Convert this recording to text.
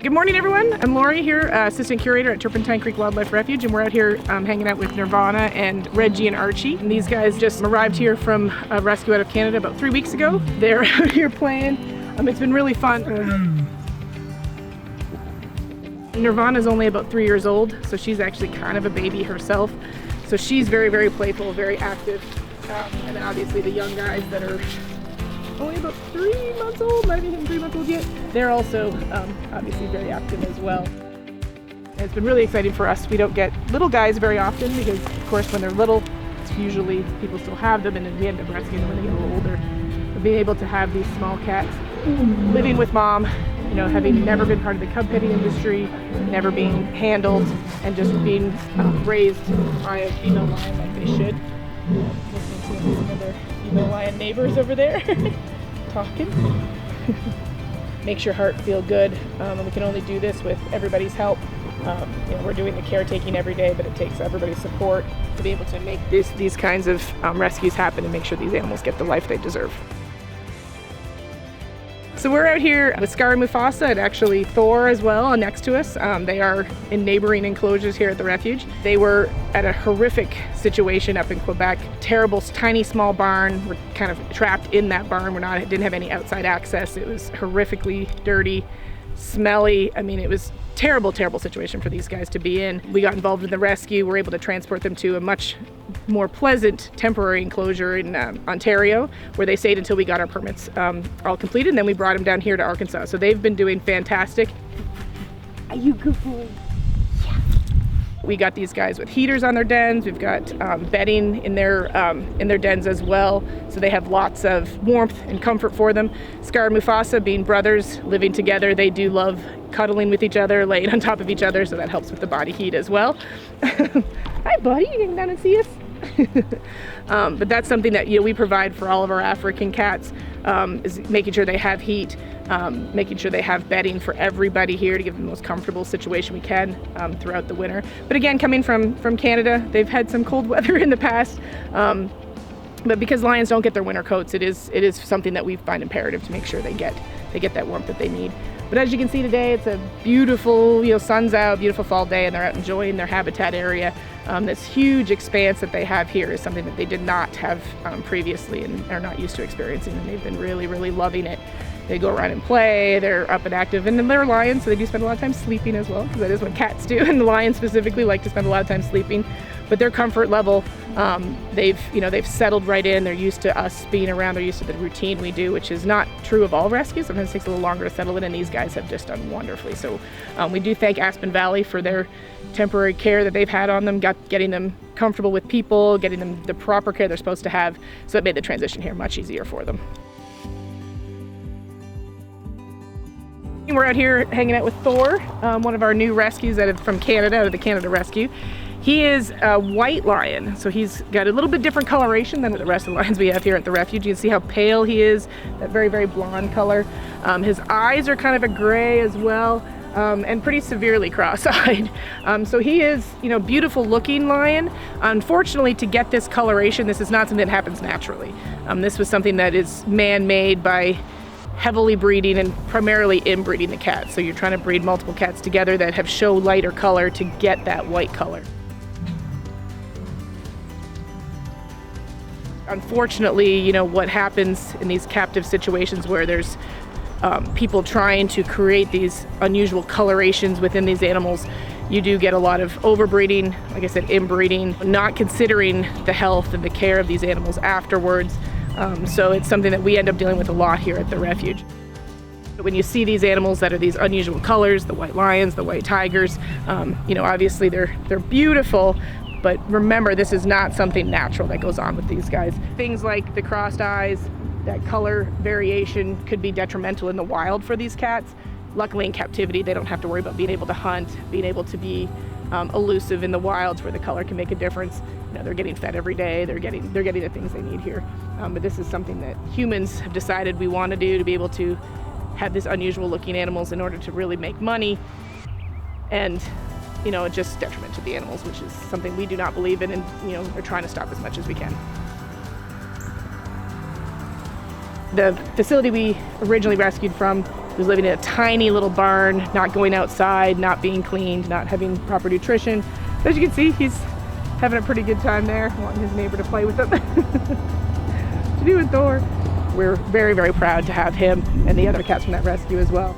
Good morning, everyone. I'm Lori here, Assistant Curator at Turpentine Creek Wildlife Refuge, and we're out here hanging out with Nirvana and Reggie and Archie. And these guys just arrived here from a rescue out of Canada about 3 weeks ago. They're out here playing. It's been really fun. Nirvana's only about 3 years old, so she's actually kind of a baby herself. So she's very, very playful, very active. And then obviously the young guys that are only about 3 months old, not even 3 months old yet, they're also obviously very active as well. And it's been really exciting for us. We don't get little guys very often because, of course, when they're little, it's usually people still have them and then we end up rescuing them when they get a little older. But being able to have these small cats living with mom, you know, having never been part of the cub petting industry, never being handled, and just being raised by a female lion like they should. Listening to some of their female lion neighbors over there talking. Makes your heart feel good, and we can only do this with everybody's help. You know, we're doing the caretaking every day, but it takes everybody's support to be able to make these kinds of rescues happen and make sure these animals get the life they deserve. So we're out here with Scar and Mufass and actually Thor as well next to us. They are in neighboring enclosures here at the refuge. They were at a horrific situation up in Quebec. Terrible, tiny, small barn. We're kind of trapped in that barn. Didn't have any outside access. It was horrifically dirty, smelly. I mean, it was terrible, terrible situation for these guys to be in. We got involved in the rescue. We're able to transport them to a much more pleasant temporary enclosure in Ontario, where they stayed until we got our permits all completed, and then we brought them down here to Arkansas. So they've been doing fantastic. Are you good boy? Yeah. We got these guys with heaters on their dens. We've got bedding in their dens as well, so they have lots of warmth and comfort for them. Scar and Mufass, being brothers living together, they do love cuddling with each other, laying on top of each other, so that helps with the body heat as well. Hi, buddy. You can come down and see us. But that's something that, you know, we provide for all of our African cats, is making sure they have heat, making sure they have bedding for everybody here to give them the most comfortable situation we can throughout the winter. But again, coming from Canada, they've had some cold weather in the past. But because lions don't get their winter coats, it is something that we find imperative to make sure they get that warmth that they need. But as you can see today, it's a beautiful, you know, sun's out, beautiful fall day, and they're out enjoying their habitat area. This huge expanse that they have here is something that they did not have previously and are not used to experiencing, and they've been really, really loving it. They go around and play, they're up and active, and then they're lions, so they do spend a lot of time sleeping as well, because that is what cats do, and the lions specifically like to spend a lot of time sleeping. But their comfort level, they've settled right in. They're used to us being around. They're used to the routine we do, which is not true of all rescues. Sometimes it takes a little longer to settle in, and these guys have just done wonderfully. So we do thank Aspen Valley for their temporary care that they've had on them, getting them comfortable with people, getting them the proper care they're supposed to have. So it made the transition here much easier for them. We're out here hanging out with Thor, one of our new rescues from Canada, out of the Canada Rescue. He is a white lion, so he's got a little bit different coloration than the rest of the lions we have here at the refuge. You can see how pale he is, that very, very blonde color. His eyes are kind of a gray as well, and pretty severely cross-eyed. So he is, you know, beautiful looking lion. Unfortunately, to get this coloration, this is not something that happens naturally. This was something that is man-made by heavily breeding and primarily inbreeding the cats. So you're trying to breed multiple cats together that show lighter color to get that white color. Unfortunately, you know, what happens in these captive situations where there's people trying to create these unusual colorations within these animals, you do get a lot of overbreeding, like I said, inbreeding, not considering the health and the care of these animals afterwards. So it's something that we end up dealing with a lot here at the refuge. When you see these animals that are these unusual colors, the white lions, the white tigers, you know, obviously they're beautiful, but remember, this is not something natural that goes on with these guys. Things like the crossed eyes, that color variation could be detrimental in the wild for these cats. Luckily in captivity, they don't have to worry about being able to hunt, being able to be elusive in the wilds where the color can make a difference. You know, they're getting fed every day, they're getting the things they need here. But this is something that humans have decided we want to do, to be able to have these unusual looking animals in order to really make money. And you know, just detriment to the animals, which is something we do not believe in, and you know, are trying to stop as much as we can. The facility we originally rescued from was living in a tiny little barn, not going outside, not being cleaned, not having proper nutrition. But as you can see, he's having a pretty good time there, wanting his neighbor to play with him. What you doing, Thor? We're very, very proud to have him and the other cats from that rescue as well.